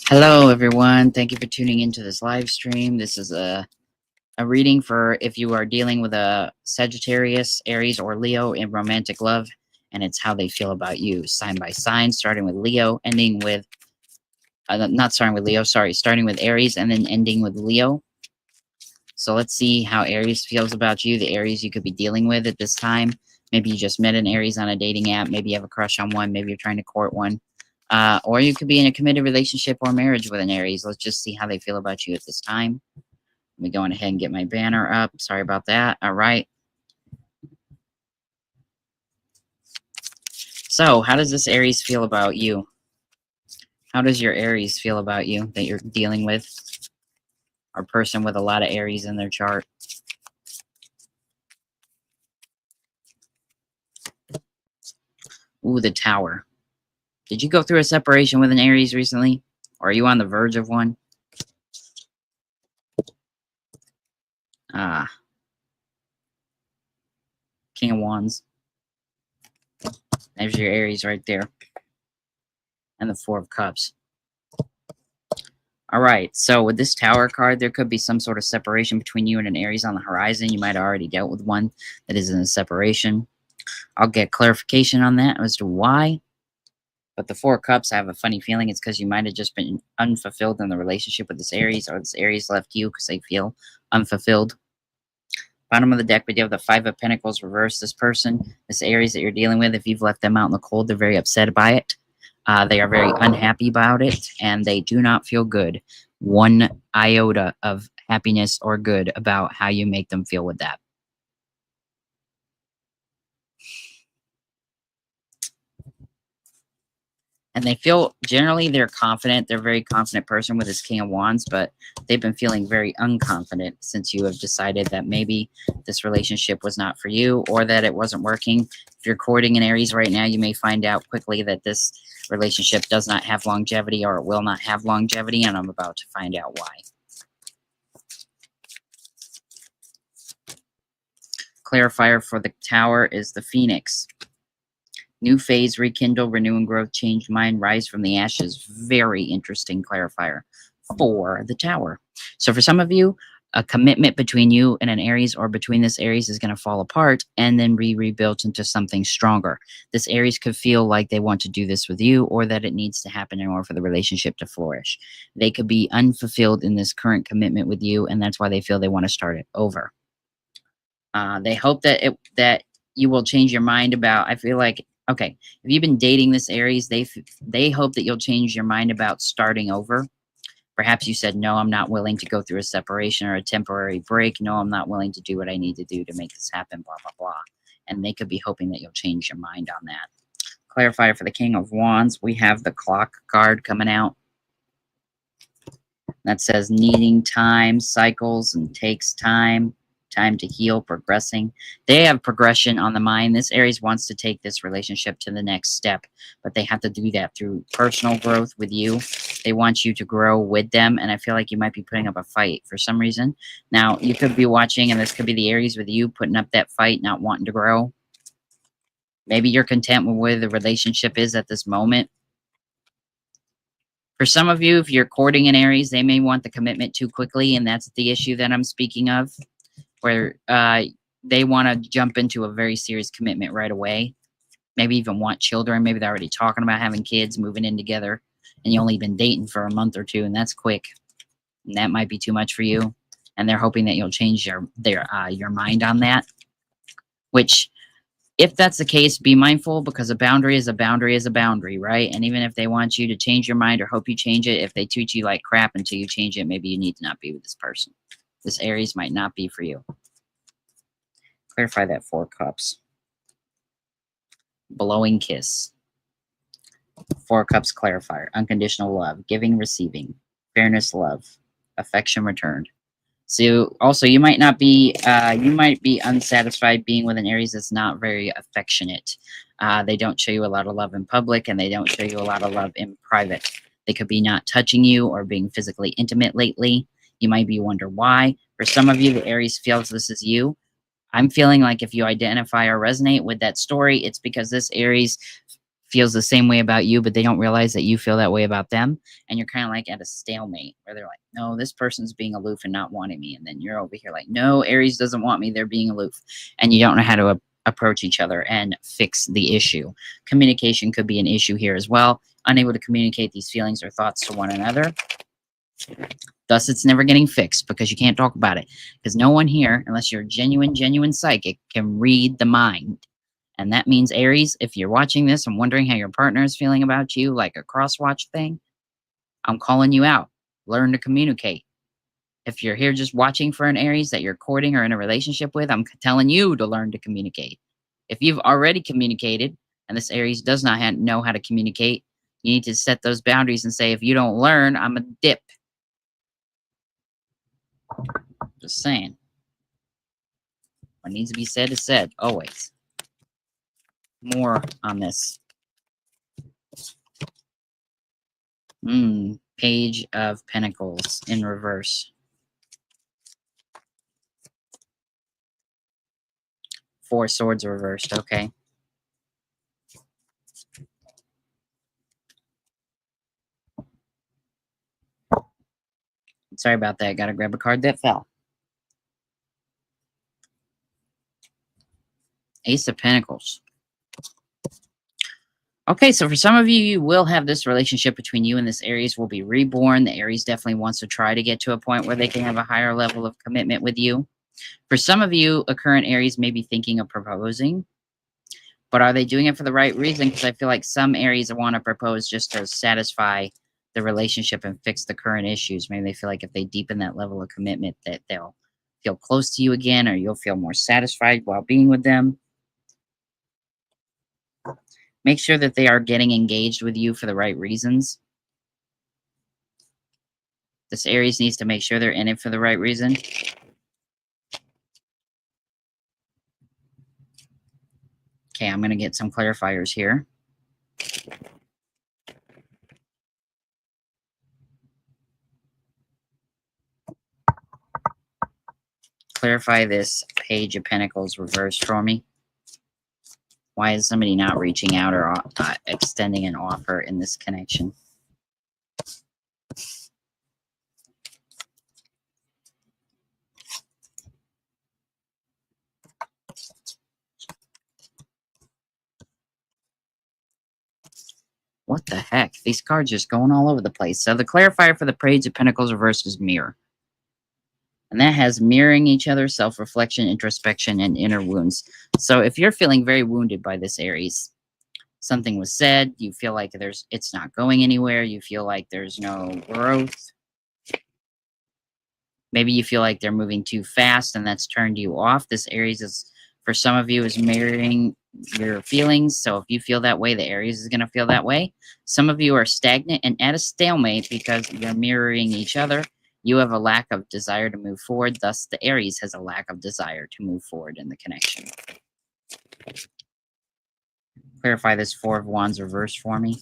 Hello, everyone. Thank you for tuning into this live stream. This is a reading for if you are dealing with a Sagittarius, Aries, or Leo in romantic love, and it's how they feel about you, sign by sign, starting with Leo, ending with, not starting with Leo, sorry, starting with Aries and then ending with Leo. So let's see how Aries feels about you, the Aries you could be dealing with at this time. Maybe you just met an Aries on a dating app. Maybe you have a crush on one. Maybe you're trying to court one. Or you could be in a committed relationship or marriage with an Aries. Let's just see how they feel about you at this time. Let me go ahead and get my banner up. Sorry about that. All right. So, how does this Aries feel about you? How does your Aries feel about you that you're dealing with? Or person with a lot of Aries in their chart? Ooh, the Tower. Did you go through a separation with an Aries recently? Or are you on the verge of one? Ah, King of Wands. There's your Aries right there. And the Four of Cups. All right, so with this Tower card, there could be some sort of separation between you and an Aries on the horizon. You might have already dealt with one that is in a separation. I'll get clarification on that as to why. But the Four of Cups, I have a funny feeling it's because you might have just been unfulfilled in the relationship with this Aries, or this Aries left you because they feel unfulfilled. Bottom of the deck, we do have the Five of Pentacles reversed. This person, this Aries that you're dealing with, if you've left them out in the cold, they're very upset by it. They are very unhappy about it, and they do not feel good. One iota of happiness or good about how you make them feel with that. And they feel, generally, they're confident. They're a very confident person with this King of Wands, but they've been feeling very unconfident since you have decided that maybe this relationship was not for you or that it wasn't working. If you're courting an Aries right now, you may find out quickly that this relationship does not have longevity or it will not have longevity, and I'm about to find out why. Clarifier for the Tower is the Phoenix. New phase, rekindle, renew and growth, change mind, rise from the ashes. Very interesting clarifier for the Tower. So for some of you, a commitment between you and an Aries or between this Aries is going to fall apart and then be rebuilt into something stronger. This Aries could feel like they want to do this with you or that it needs to happen in order for the relationship to flourish. They could be unfulfilled in this current commitment with you, and that's why they feel they want to start it over. They hope that you will change your mind about. I feel like, okay, if you've been dating this Aries, they hope that you'll change your mind about starting over. Perhaps you said, no, I'm not willing to go through a separation or a temporary break. No, I'm not willing to do what I need to do to make this happen, blah, blah, blah. And they could be hoping that you'll change your mind on that. Clarifier for the King of Wands, we have the Clock card coming out. That says needing time, cycles, and takes time. Time to heal, progressing. They have progression on the mind. This Aries wants to take this relationship to the next step, but they have to do that through personal growth with you. They want you to grow with them, and I feel like you might be putting up a fight for some reason. Now, you could be watching, and this could be the Aries with you putting up that fight, not wanting to grow. Maybe you're content with where the relationship is at this moment. For some of you, if you're courting an Aries, they may want the commitment too quickly, and that's the issue that I'm speaking of, where they want to jump into a very serious commitment right away. Maybe even want children. Maybe they're already talking about having kids, moving in together, and you only been dating for a month or two, and that's quick. And that might be too much for you. And they're hoping that you'll change your mind on that. Which, if that's the case, be mindful, because a boundary is a boundary is a boundary, right? And even if they want you to change your mind or hope you change it, if they treat you like crap until you change it, maybe you need to not be with this person. This Aries might not be for you. Clarify that Four Cups. Blowing kiss. Four Cups clarifier. Unconditional love. Giving, receiving. Fairness, love. Affection returned. So also you might be unsatisfied being with an Aries that's not very affectionate. They don't show you a lot of love in public, and they don't show you a lot of love in private. They could be not touching you or being physically intimate lately. You might be wonder why. For some of you, the Aries feels this is you. I'm feeling like if you identify or resonate with that story, it's because this Aries feels the same way about you, but they don't realize that you feel that way about them. And you're kind of like at a stalemate where they're like, no, this person's being aloof and not wanting me. And then you're over here like, no, Aries doesn't want me. They're being aloof. And you don't know how to approach each other and fix the issue. Communication could be an issue here as well. Unable to communicate these feelings or thoughts to one another. Thus, it's never getting fixed because you can't talk about it. Because no one here, unless you're a genuine psychic, can read the mind. And that means, Aries, if you're watching this and wondering how your partner is feeling about you, like a cross-watch thing, I'm calling you out. Learn to communicate. If you're here just watching for an Aries that you're courting or in a relationship with, I'm telling you to learn to communicate. If you've already communicated and this Aries does not know how to communicate, you need to set those boundaries and say, if you don't learn, I'm a dip. Just saying. What needs to be said is said, always. More on this. Page of Pentacles in reverse. 4 Swords reversed, okay. Sorry about that. Gotta grab a card that fell. Ace of Pentacles. Okay, so for some of you, you will have this relationship between you and this Aries will be reborn. The Aries definitely wants to try to get to a point where they can have a higher level of commitment with you. For some of you, a current Aries may be thinking of proposing, but are they doing it for the right reason? Because I feel like some Aries want to propose just to satisfy the relationship and fix the current issues. Maybe they feel like if they deepen that level of commitment that they'll feel close to you again, or you'll feel more satisfied while being with them. Make sure that they are getting engaged with you for the right reasons. This Aries needs to make sure they're in it for the right reason. Okay, I'm going to get some clarifiers here. Clarify this Page of Pentacles reversed for me. Why is somebody not reaching out or extending an offer in this connection? What the heck? These cards just going all over the place. So the clarifier for the Page of Pentacles reversed is mirror. And that has mirroring each other, self-reflection, introspection, and inner wounds. So if you're feeling very wounded by this Aries, something was said, you feel like it's not going anywhere, you feel like there's no growth. Maybe you feel like they're moving too fast and that's turned you off. This Aries is, for some of you, is mirroring your feelings. So if you feel that way, the Aries is going to feel that way. Some of you are stagnant and at a stalemate because you're mirroring each other. You have a lack of desire to move forward. Thus, the Aries has a lack of desire to move forward in the connection. Clarify this 4 of Wands reverse for me.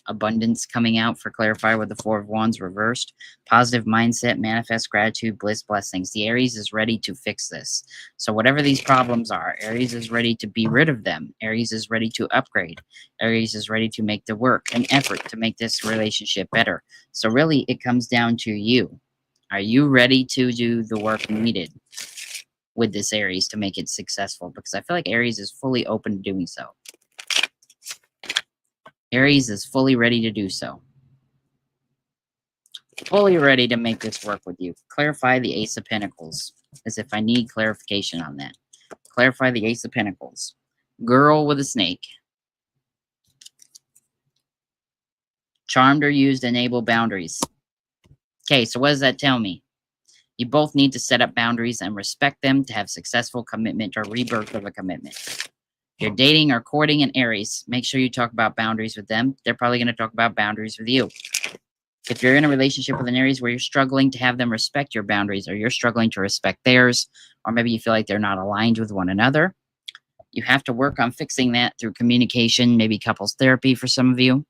Abundance coming out for clarifier with the 4 of Wands reversed. Positive mindset, manifest gratitude, bliss, blessings. The Aries is ready to fix this. So whatever these problems are, Aries is ready to be rid of them. Aries is ready to upgrade. Aries is ready to make the work and effort to make this relationship better. So really, it comes down to you. Are you ready to do the work needed with this Aries to make it successful? Because I feel like Aries is fully open to doing so. Aries is fully ready to do so. Fully ready to make this work with you. Clarify the Ace of Pentacles, as if I need clarification on that. Clarify the Ace of Pentacles. Girl with a snake. Charmed or used, enable boundaries. Okay, so what does that tell me? You both need to set up boundaries and respect them to have successful commitment or rebirth of a commitment. If you're dating or courting an Aries, make sure you talk about boundaries with them. They're probably going to talk about boundaries with you. If you're in a relationship with an Aries where you're struggling to have them respect your boundaries, or you're struggling to respect theirs, or maybe you feel like they're not aligned with one another, you have to work on fixing that through communication, maybe couples therapy for some of you,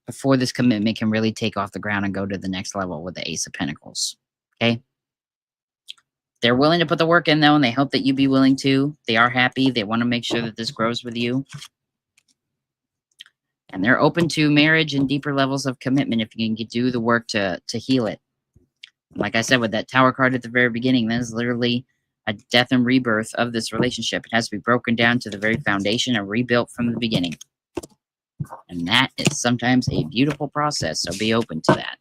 before this commitment can really take off the ground and go to the next level with the Ace of Pentacles. Okay? They're willing to put the work in, though, and they hope that you be willing to. They are happy. They want to make sure that this grows with you. And they're open to marriage and deeper levels of commitment if you can do the work to heal it. Like I said, with that Tower card at the very beginning, that is literally a death and rebirth of this relationship. It has to be broken down to the very foundation and rebuilt from the beginning. And that is sometimes a beautiful process, so be open to that.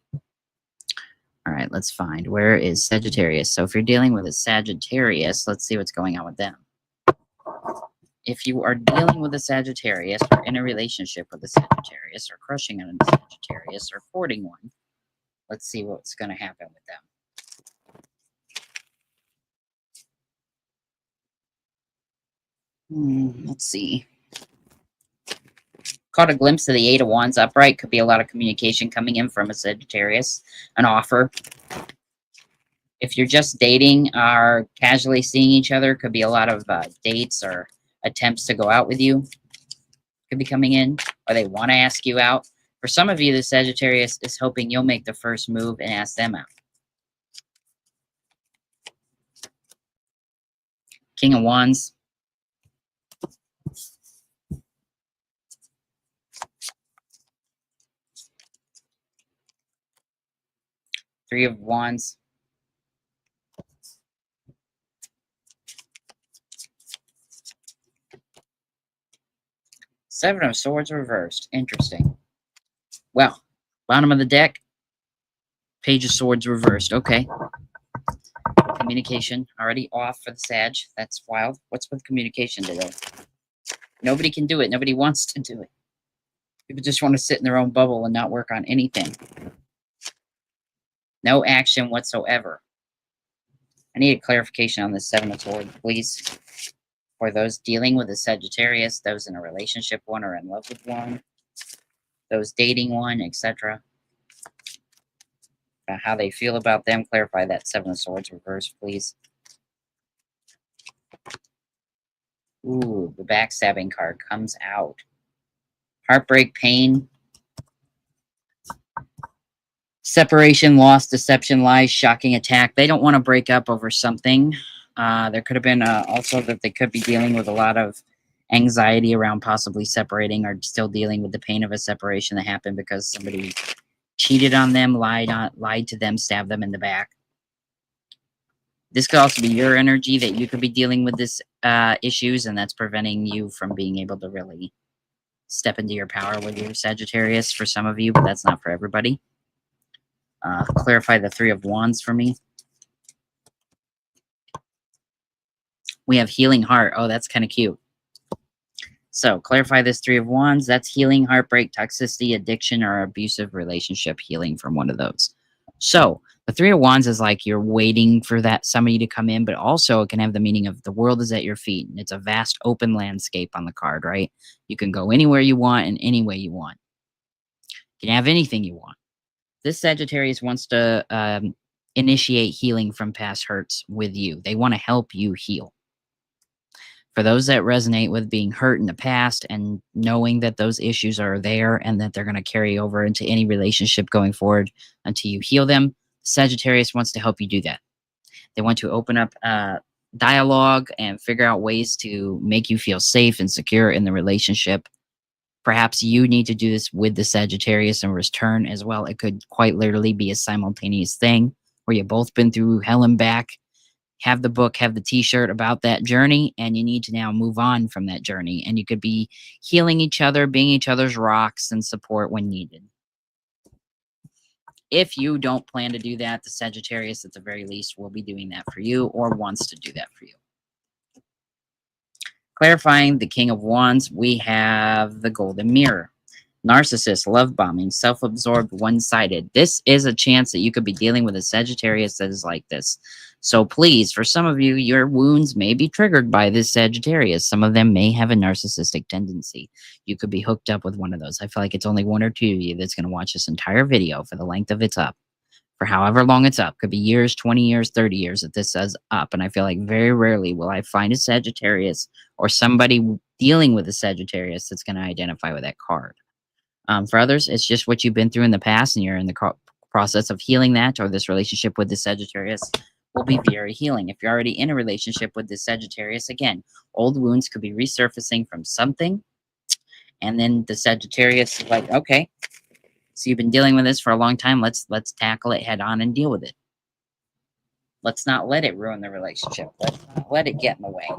All right, let's find, where is Sagittarius? So if you're dealing with a Sagittarius, let's see what's going on with them. If you are dealing with a Sagittarius or in a relationship with a Sagittarius or crushing on a Sagittarius or courting one, let's see what's going to happen with them. Let's see. Caught a glimpse of the Eight of Wands upright. Could be a lot of communication coming in from a Sagittarius, an offer. If you're just dating or casually seeing each other, could be a lot of dates or attempts to go out with you. Could be coming in, or they want to ask you out. For some of you, the Sagittarius is hoping you'll make the first move and ask them out. King of Wands. Three of Wands. Seven of Swords reversed. Interesting. Well, bottom of the deck. Page of Swords reversed. Okay. Communication already off for the Sag. That's wild. What's with communication today? Nobody can do it. Nobody wants to do it. People just want to sit in their own bubble and not work on anything. No action whatsoever. I need a clarification on this Seven of Swords, please. For those dealing with a Sagittarius, those in a relationship one or in love with one, those dating one, etc. How they feel about them, clarify that Seven of Swords reverse, please. Ooh, the backstabbing card comes out. Heartbreak, pain, separation, loss, deception, lies, shocking attack. They don't want to break up over something. There could have been also that they could be dealing with a lot of anxiety around possibly separating or still dealing with the pain of a separation that happened because somebody cheated on them, lied to them, stabbed them in the back. This could also be your energy that you could be dealing with this issues, and that's preventing you from being able to really step into your power with your Sagittarius for some of you, but that's not for everybody. Clarify the Three of Wands for me. We have healing heart. Oh, that's kind of cute. So clarify this Three of Wands. That's healing, heartbreak, toxicity, addiction, or abusive relationship healing from one of those. So the Three of Wands is like you're waiting for that somebody to come in, but also it can have the meaning of the world is at your feet. And it's a vast open landscape on the card, right? You can go anywhere you want and any way you want. You can have anything you want. This Sagittarius wants to initiate healing from past hurts with you. They want to help you heal. For those that resonate with being hurt in the past and knowing that those issues are there and that they're going to carry over into any relationship going forward until you heal them, Sagittarius wants to help you do that. They want to open up dialogue and figure out ways to make you feel safe and secure in the relationship. Perhaps you need to do this with the Sagittarius in return as well. It could quite literally be a simultaneous thing where you've both been through hell and back, have the book, have the t-shirt about that journey, and you need to now move on from that journey. And you could be healing each other, being each other's rocks and support when needed. If you don't plan to do that, the Sagittarius at the very least will be doing that for you or wants to do that for you. Clarifying the King of Wands, we have the Golden Mirror. Narcissist, love bombing, self-absorbed, one-sided. This is a chance that you could be dealing with a Sagittarius that is like this. So please, for some of you, your wounds may be triggered by this Sagittarius. Some of them may have a narcissistic tendency. You could be hooked up with one of those. I feel like it's only one or two of you that's going to watch this entire video for the length of it's up. For however long it's up. Could be years, 20 years, 30 years that this says up. And I feel like very rarely will I find a Sagittarius or somebody dealing with a Sagittarius that's going to identify with that card. For others, it's just what you've been through in the past and you're in the process of healing that or this relationship with the Sagittarius will be very healing. If you're already in a relationship with this Sagittarius, again, old wounds could be resurfacing from something. And then the Sagittarius is like, okay, so you've been dealing with this for a long time. Let's tackle it head on and deal with it. Let's not let it ruin the relationship. Let's not let it get in the way.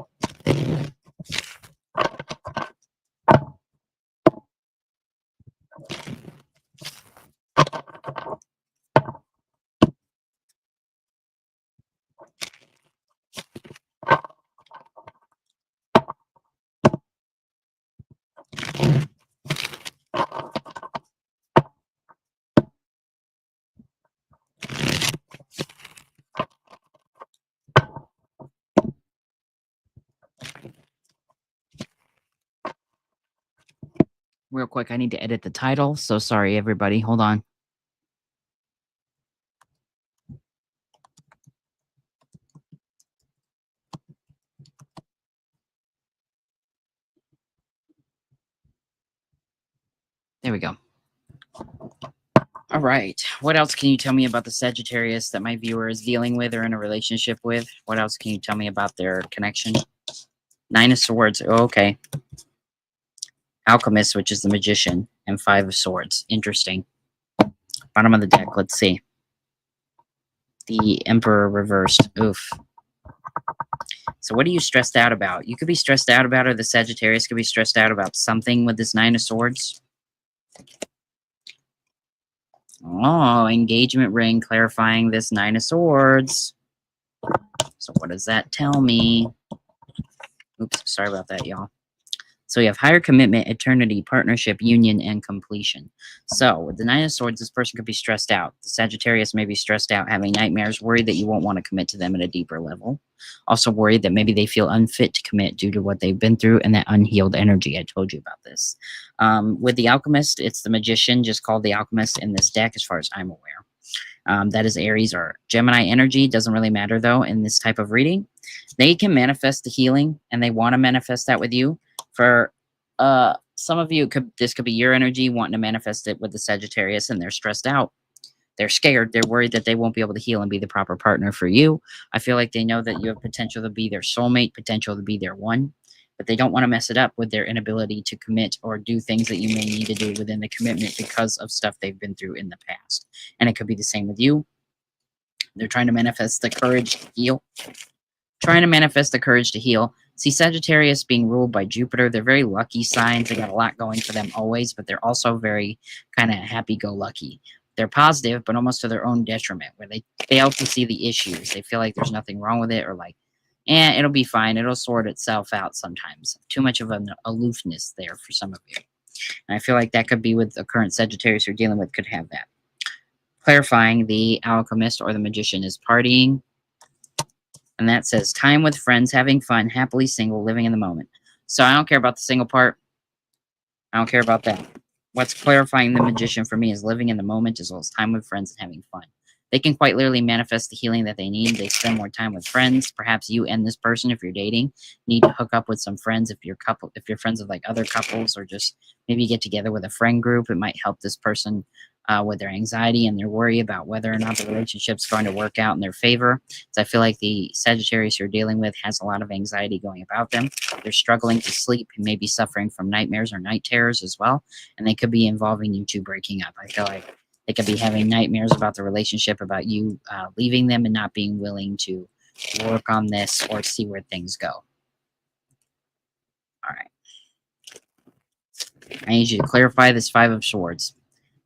Real quick, I need to edit the title. So sorry, everybody. Hold on. There we go. All right. What else can you tell me about the Sagittarius that my viewer is dealing with or in a relationship with? What else can you tell me about their connection? Nine of Swords. Oh, okay. Alchemist, which is the magician, and Five of Swords. Interesting. Bottom of the deck. Let's see. The Emperor reversed. Oof. So what are you stressed out about? You could be stressed out about, or the Sagittarius could be stressed out about something with this Nine of Swords. Oh, engagement ring clarifying this Nine of Swords. So what does that tell me? Oops, sorry about that, y'all. So we have higher commitment, eternity, partnership, union, and completion. So with the Nine of Swords, this person could be stressed out. The Sagittarius may be stressed out, having nightmares, worried that you won't want to commit to them at a deeper level. Also worried that maybe they feel unfit to commit due to what they've been through and that unhealed energy. I told you about this. With the Alchemist, it's the Magician, just called the Alchemist in this deck as far as I'm aware. That is Aries or Gemini energy. Doesn't really matter, though, in this type of reading. They can manifest the healing, and they want to manifest that with you. For some of you, this could be your energy wanting to manifest it with the Sagittarius, and they're stressed out. They're scared. They're worried that they won't be able to heal and be the proper partner for you. I feel like they know that you have potential to be their soulmate, potential to be their one, but they don't want to mess it up with their inability to commit or do things that you may need to do within the commitment because of stuff they've been through in the past. And it could be the same with you. They're trying to manifest the courage to heal. Trying to manifest the courage to heal. See, Sagittarius being ruled by Jupiter, they're very lucky signs. They got a lot going for them always, but they're also very kind of happy-go-lucky. They're positive, but almost to their own detriment, where they fail to see the issues. They feel like there's nothing wrong with it, or like, it'll be fine. It'll sort itself out sometimes. Too much of an aloofness there for some of you. And I feel like that could be with the current Sagittarius you're dealing with, could have that. Clarifying, the Alchemist or the Magician is partying. And that says time with friends, having fun, happily single, living in the moment. So I don't care about the single part. I don't care about that. What's clarifying the Magician for me is living in the moment as well as time with friends and having fun. They can quite literally manifest the healing that they need. They spend more time with friends. Perhaps you and this person, if you're dating, need to hook up with some friends. If you're friends with like other couples, or just maybe get together with a friend group, it might help this person with their anxiety and their worry about whether or not the relationship's going to work out in their favor. So I feel like the Sagittarius you're dealing with has a lot of anxiety going about them. They're struggling to sleep and maybe suffering from nightmares or night terrors as well. And they could be involving you two breaking up. I feel like they could be having nightmares about the relationship, about you leaving them and not being willing to work on this or see where things go. All right. I need you to clarify this Five of Swords.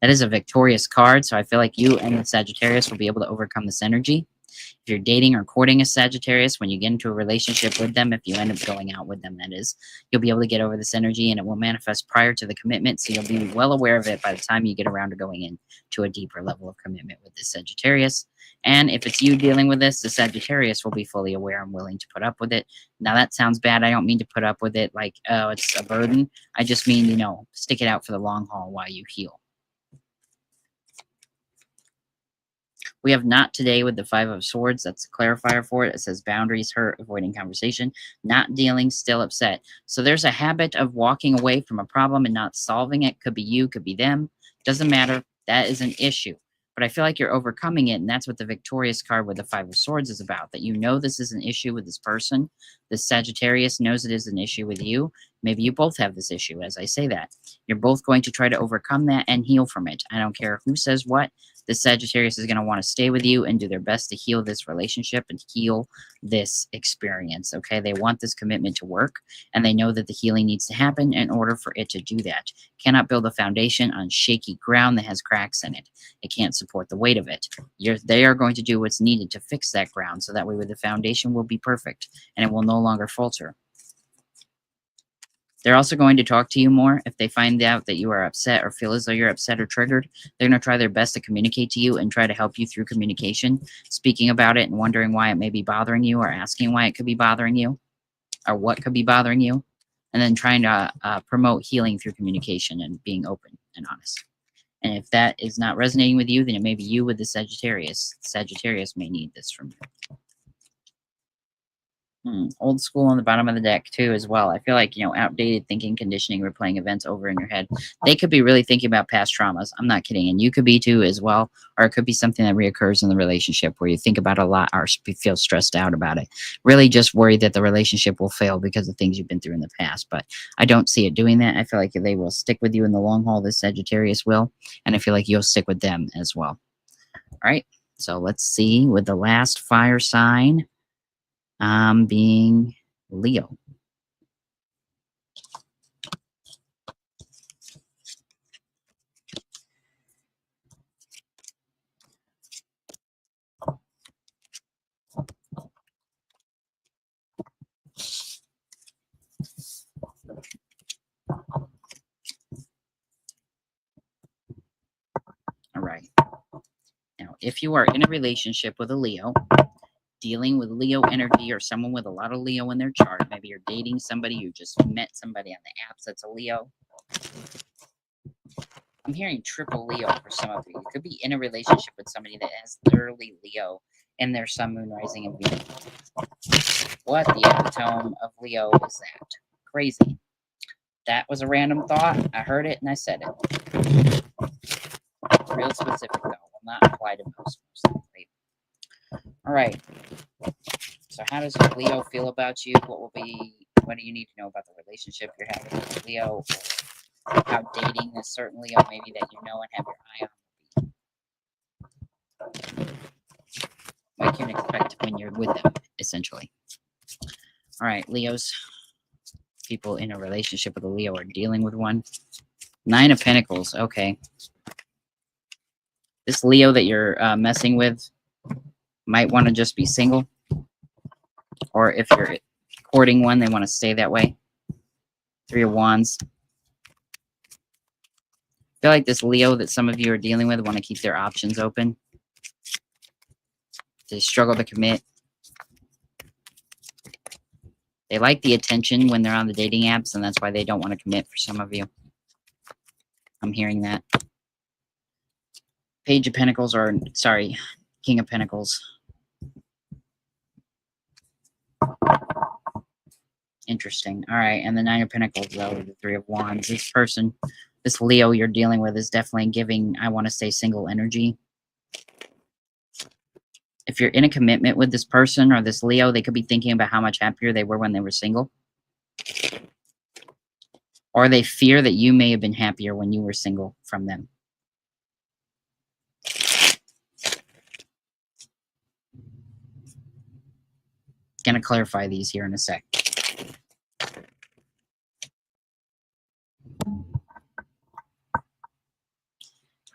That is a victorious card, so I feel like you and the Sagittarius will be able to overcome this energy. If you're dating or courting a Sagittarius, when you get into a relationship with them, if you end up going out with them, that is, you'll be able to get over this energy, and it will manifest prior to the commitment, so you'll be well aware of it by the time you get around to going into a deeper level of commitment with the Sagittarius. And if it's you dealing with this, the Sagittarius will be fully aware and willing to put up with it. Now, that sounds bad. I don't mean to put up with it like, oh, it's a burden. I just mean, stick it out for the long haul while you heal. We have not today with the Five of Swords. That's a clarifier for it. It says boundaries, hurt, avoiding conversation, not dealing, still upset. So there's a habit of walking away from a problem and not solving it. Could be you, could be them. Doesn't matter. That is an issue. But I feel like you're overcoming it, and that's what the victorious card with the Five of Swords is about, that you know this is an issue with this person. This Sagittarius knows it is an issue with you. Maybe you both have this issue, as I say that. You're both going to try to overcome that and heal from it. I don't care who says what. The Sagittarius is going to want to stay with you and do their best to heal this relationship and heal this experience, okay? They want this commitment to work, and they know that the healing needs to happen in order for it to do that. Cannot build a foundation on shaky ground that has cracks in it. It can't support the weight of it. They are going to do what's needed to fix that ground, so that way the foundation will be perfect, and it will no longer falter. They're also going to talk to you more if they find out that you are upset or feel as though you're upset or triggered. They're going to try their best to communicate to you and try to help you through communication, speaking about it and wondering why it may be bothering you, or asking why it could be bothering you, or what could be bothering you, and then trying to promote healing through communication and being open and honest. And if that is not resonating with you, then it may be you with the Sagittarius. Sagittarius may need this from you. Old school on the bottom of the deck too as well. I feel like, outdated thinking, conditioning, replaying events over in your head. They could be really thinking about past traumas. I'm not kidding. And you could be too as well. Or it could be something that reoccurs in the relationship where you think about it a lot or feel stressed out about it. Really just worried that the relationship will fail because of things you've been through in the past. But I don't see it doing that. I feel like they will stick with you in the long haul, this Sagittarius will. And I feel like you'll stick with them as well. All right. So let's see with the last fire sign. Being Leo. All right. Now, if you are in a relationship with a Leo, dealing with Leo energy or someone with a lot of Leo in their chart, maybe you're dating somebody, you just met somebody on the apps that's a Leo. I'm hearing triple Leo for some of you. You could be in a relationship with somebody that has literally Leo in their sun, moon, rising, and Venus. What the epitome of Leo is that? Crazy. That was a random thought. I heard it and I said it. Real specific though. Will not apply to most likely. All right. So how does Leo feel about you? What do you need to know about the relationship you're having with Leo? How dating this certain Leo maybe that you know and have your eye on. What can you expect when you're with them, essentially. All right, Leos. People in a relationship with a Leo are dealing with one. 9 of Pentacles. Okay. This Leo that you're messing with might want to just be single. Or if you're courting one, they want to stay that way. 3 of Wands. I feel like this Leo that some of you are dealing with want to keep their options open. They struggle to commit. They like the attention when they're on the dating apps, and that's why they don't want to commit for some of you. I'm hearing that. Page of Pentacles, or sorry, King of Pentacles. Interesting. All right, and the 9 of Pentacles, though, the 3 of Wands. This person, this Leo you're dealing with is definitely giving, I want to stay single energy. If you're in a commitment with this person or this Leo, they could be thinking about how much happier they were when they were single. Or they fear that you may have been happier when you were single from them. Gonna clarify these here in a sec.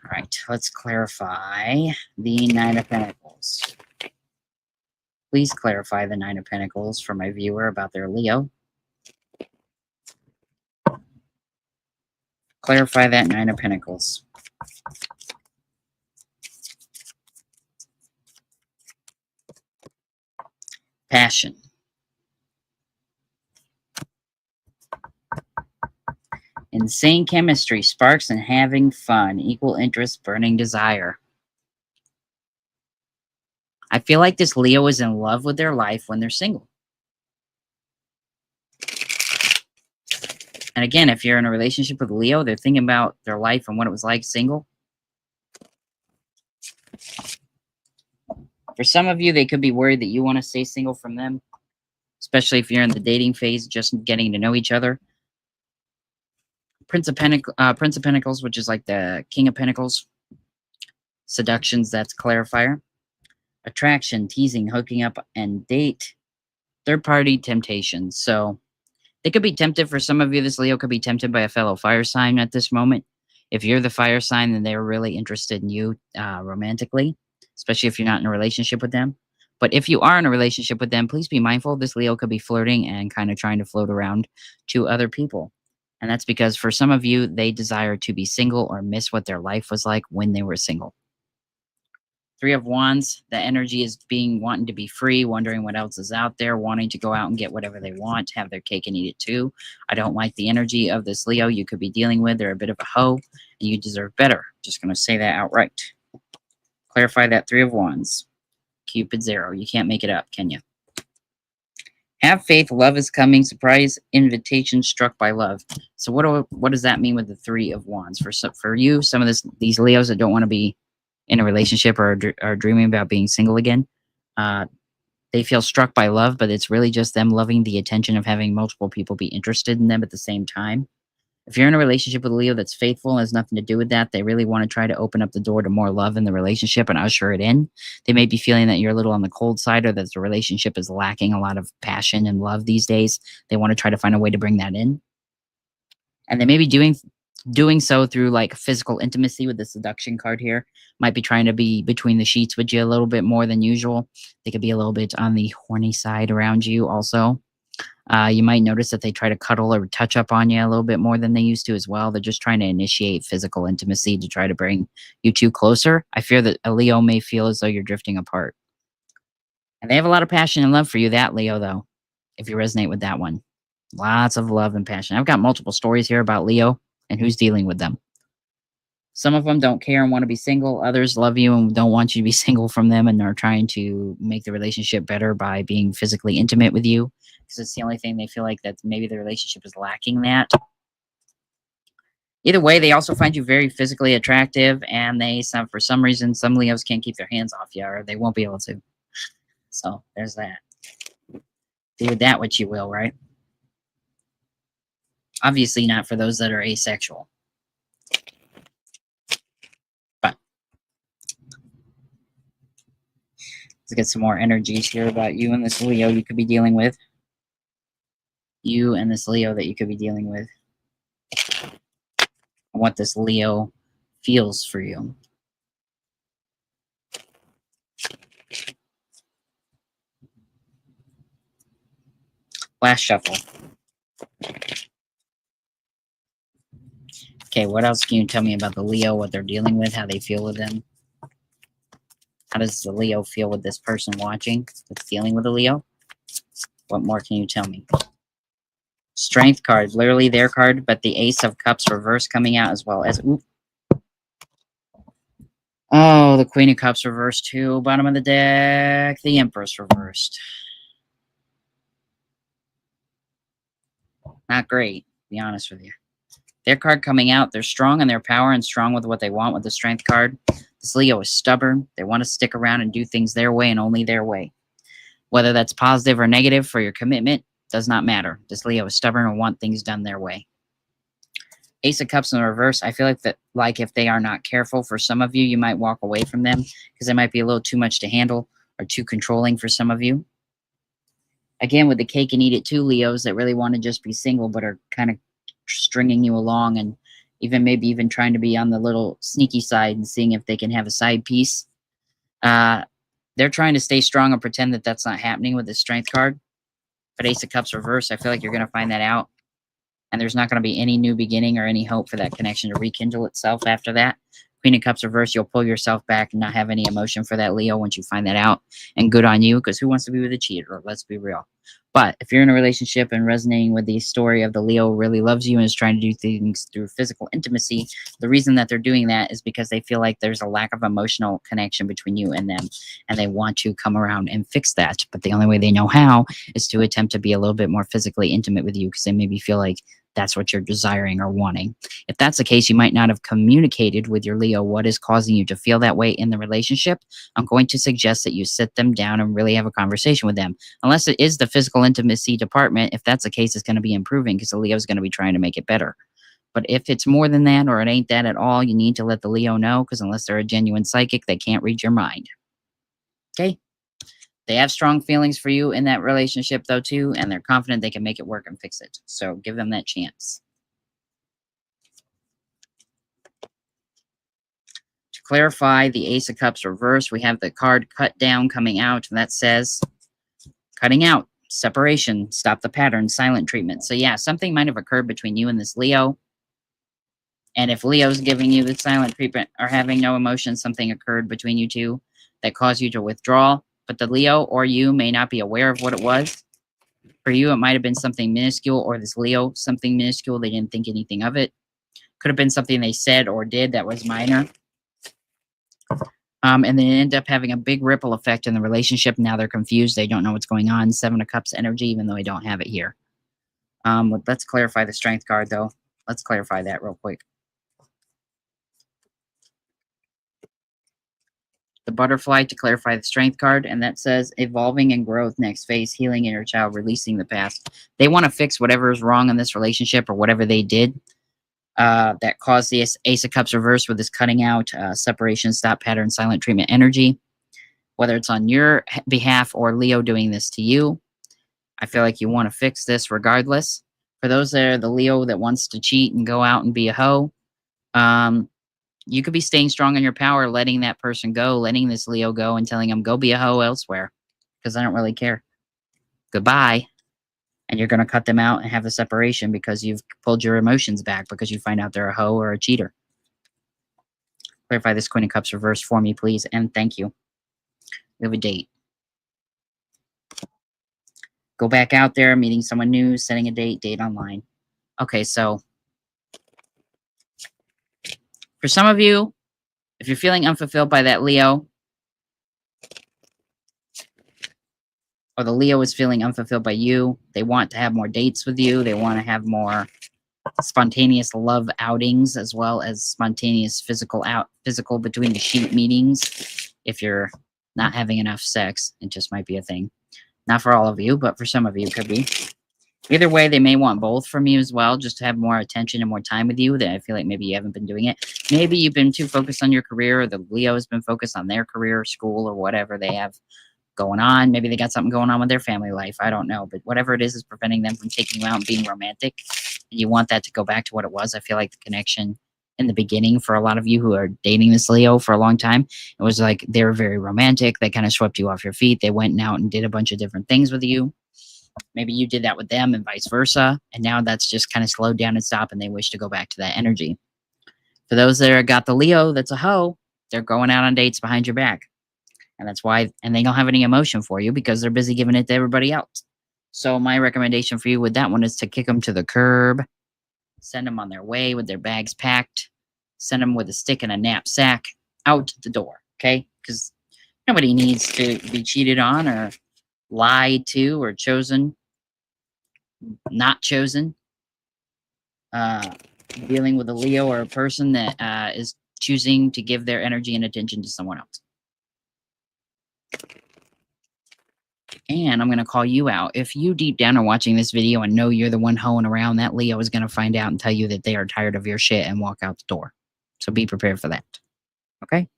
All right, let's clarify the 9 of Pentacles. Please clarify the 9 of Pentacles for my viewer about their Leo. Clarify that 9 of Pentacles. Passion. Insane chemistry, sparks, and having fun. Equal interest, burning desire. I feel like this Leo is in love with their life when they're single. And again, if you're in a relationship with Leo, they're thinking about their life and what it was like single. For some of you, they could be worried that you want to stay single from them, especially if you're in the dating phase, just getting to know each other. Prince of Pentacles, which is like the King of Pentacles. Seductions, that's clarifier. Attraction, teasing, hooking up, and date. Third party temptation. So they could be tempted. For some of you, this Leo could be tempted by a fellow fire sign at this moment. If you're the fire sign, then they're really interested in you romantically, especially if you're not in a relationship with them. But if you are in a relationship with them, please be mindful. This Leo could be flirting and kind of trying to float around to other people. And that's because for some of you, they desire to be single or miss what their life was like when they were single. Three of Wands, the energy is wanting to be free, wondering what else is out there, wanting to go out and get whatever they want, have their cake and eat it too. I don't like the energy of this Leo you could be dealing with. They're a bit of a hoe, and you deserve better. Just going to say that outright. Clarify that Three of Wands. Cupid's arrow. You can't make it up, can you? Have faith. Love is coming. Surprise invitation struck by love. So what does that mean with the Three of Wands? For you, some of these Leos that don't want to be in a relationship or are dreaming about being single again, they feel struck by love, but it's really just them loving the attention of having multiple people be interested in them at the same time. If you're in a relationship with a Leo that's faithful and has nothing to do with that, they really want to try to open up the door to more love in the relationship and usher it in. They may be feeling that you're a little on the cold side or that the relationship is lacking a lot of passion and love these days. They want to try to find a way to bring that in. And they may be doing so through like physical intimacy with the seduction card here. Might be trying to be between the sheets with you a little bit more than usual. They could be a little bit on the horny side around you also. You might notice that they try to cuddle or touch up on you a little bit more than they used to as well. They're just trying to initiate physical intimacy to try to bring you two closer. I fear that a Leo may feel as though you're drifting apart. And they have a lot of passion and love for you, that Leo, though, if you resonate with that one. Lots of love and passion. I've got multiple stories here about Leo and who's dealing with them. Some of them don't care and want to be single. Others love you and don't want you to be single from them and are trying to make the relationship better by being physically intimate with you, because it's the only thing they feel like that maybe the relationship is lacking that. Either way, they also find you very physically attractive, and for some reason, some Leos can't keep their hands off you, or they won't be able to. So there's that. Do with that what you will, right? Obviously not for those that are asexual. But let's get some more energies here about you and this Leo you could be dealing with. You and this Leo that you could be dealing with. And what this Leo feels for you. Last shuffle. Okay, what else can you tell me about the Leo, what they're dealing with, how they feel with them? How does the Leo feel with this person watching that's dealing with a Leo? What more can you tell me? Strength card, literally their card, but the Ace of Cups reverse coming out as well as... Ooh. Oh, the Queen of Cups reversed too. Bottom of the deck, the Empress reversed. Not great, to be honest with you. Their card coming out, they're strong in their power and strong with what they want with the Strength card. This Leo is stubborn. They want to stick around and do things their way and only their way. Whether that's positive or negative for your commitment, does not matter. This Leo is stubborn and want things done their way. Ace of Cups in the reverse, I feel like if they are not careful, for some of you, you might walk away from them because they might be a little too much to handle or too controlling for some of you. Again, with the cake and eat it too, Leos that really want to just be single but are kind of stringing you along and maybe even trying to be on the little sneaky side and seeing if they can have a side piece. They're trying to stay strong and pretend that that's not happening with the Strength card. But Ace of Cups reverse, I feel like you're going to find that out. And there's not going to be any new beginning or any hope for that connection to rekindle itself after that. Queen of Cups reverse, you'll pull yourself back and not have any emotion for that Leo once you find that out. And good on you, because who wants to be with a cheater? Let's be real. But if you're in a relationship and resonating with the story of the Leo really loves you and is trying to do things through physical intimacy, the reason that they're doing that is because they feel like there's a lack of emotional connection between you and them, and they want to come around and fix that. But the only way they know how is to attempt to be a little bit more physically intimate with you, because they maybe feel like that's what you're desiring or wanting. If that's the case, you might not have communicated with your Leo what is causing you to feel that way in the relationship. I'm going to suggest that you sit them down and really have a conversation with them. Unless it is the physical intimacy department, if that's the case, it's going to be improving because the Leo is going to be trying to make it better. But if it's more than that or it ain't that at all, you need to let the Leo know, because unless they're a genuine psychic, they can't read your mind. Okay? They have strong feelings for you in that relationship, though, too, and they're confident they can make it work and fix it. So give them that chance. To clarify the Ace of Cups reverse, we have the card Cut Down coming out, and that says cutting out, separation, stop the pattern, silent treatment. So yeah, something might have occurred between you and this Leo. And if Leo's giving you the silent treatment or having no emotion, something occurred between you two that caused you to withdraw. But the Leo or you may not be aware of what it was. For you, it might have been something minuscule, or this Leo, something minuscule. They didn't think anything of it. Could have been something they said or did that was minor. And then end up having a big ripple effect in the relationship. Now they're confused. They don't know what's going on. Seven of Cups energy, even though I don't have it here. Let's clarify the Strength card, though. Let's clarify that real quick. The Butterfly to clarify the Strength card, and that says evolving and growth, next phase, healing inner child, releasing the past. They want to fix whatever is wrong in this relationship or whatever they did that caused the Ace of Cups reverse with this cutting out, separation, stop pattern, silent treatment energy. Whether it's on your behalf or Leo doing this to you, I feel like you want to fix this regardless. For those that are the Leo that wants to cheat and go out and be a hoe, you could be staying strong in your power, letting that person go, letting this Leo go and telling them, go be a hoe elsewhere because I don't really care. Goodbye. And you're going to cut them out and have the separation because you've pulled your emotions back because you find out they're a hoe or a cheater. Clarify this Queen of Cups reverse for me, please, and thank you. We have a date. Go back out there, meeting someone new, setting a date online. Okay, so for some of you, if you're feeling unfulfilled by that Leo, or the Leo is feeling unfulfilled by you, they want to have more dates with you, they want to have more spontaneous love outings as well as spontaneous physical between the sheet meetings. If you're not having enough sex, it just might be a thing. Not for all of you, but for some of you, it could be. Either way, they may want both from you as well, just to have more attention and more time with you. That I feel like maybe you haven't been doing it. Maybe you've been too focused on your career, or the Leo has been focused on their career, school, or whatever they have going on. Maybe they got something going on with their family life. I don't know. But whatever it is preventing them from taking you out and being romantic. And you want that to go back to what it was. I feel like the connection in the beginning for a lot of you who are dating this Leo for a long time, it was like they were very romantic. They kind of swept you off your feet. They went out and did a bunch of different things with you. Maybe you did that with them and vice versa. And now that's just kind of slowed down and stopped, and they wish to go back to that energy. For those that are got the Leo that's a hoe, they're going out on dates behind your back. And that's why, and they don't have any emotion for you because they're busy giving it to everybody else. So my recommendation for you with that one is to kick them to the curb, send them on their way with their bags packed, send them with a stick and a knapsack out the door, okay? Because nobody needs to be cheated on or lied to or chosen, not chosen. Dealing with a Leo or a person that is choosing to give their energy and attention to someone else. And I'm going to call you out. If you deep down are watching this video and know you're the one hoeing around, that Leo is going to find out and tell you that they are tired of your shit and walk out the door. So be prepared for that. Okay?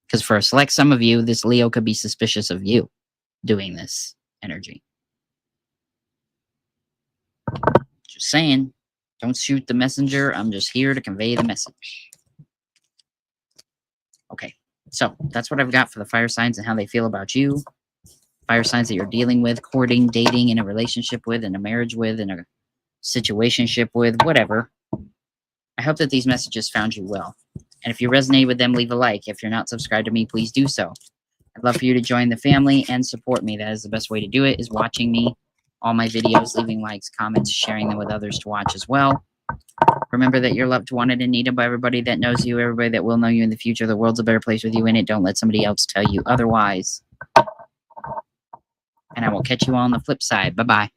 Because for a select some of you, this Leo could be suspicious of you doing this energy. Just saying. Don't shoot the messenger. I'm just here to convey the message. Okay. So that's what I've got for the fire signs and how they feel about you. Fire signs that you're dealing with, courting, dating, in a relationship with, in a marriage with, in a situationship with, whatever. I hope that these messages found you well. And if you resonate with them, leave a like. If you're not subscribed to me, please do so. I'd love for you to join the family and support me. That is the best way to do it, is watching me, all my videos, leaving likes, comments, sharing them with others to watch as well. Remember that you're loved, wanted, and needed by everybody that knows you, everybody that will know you in the future. The world's a better place with you in it. Don't let somebody else tell you otherwise. And I will catch you all on the flip side. Bye-bye.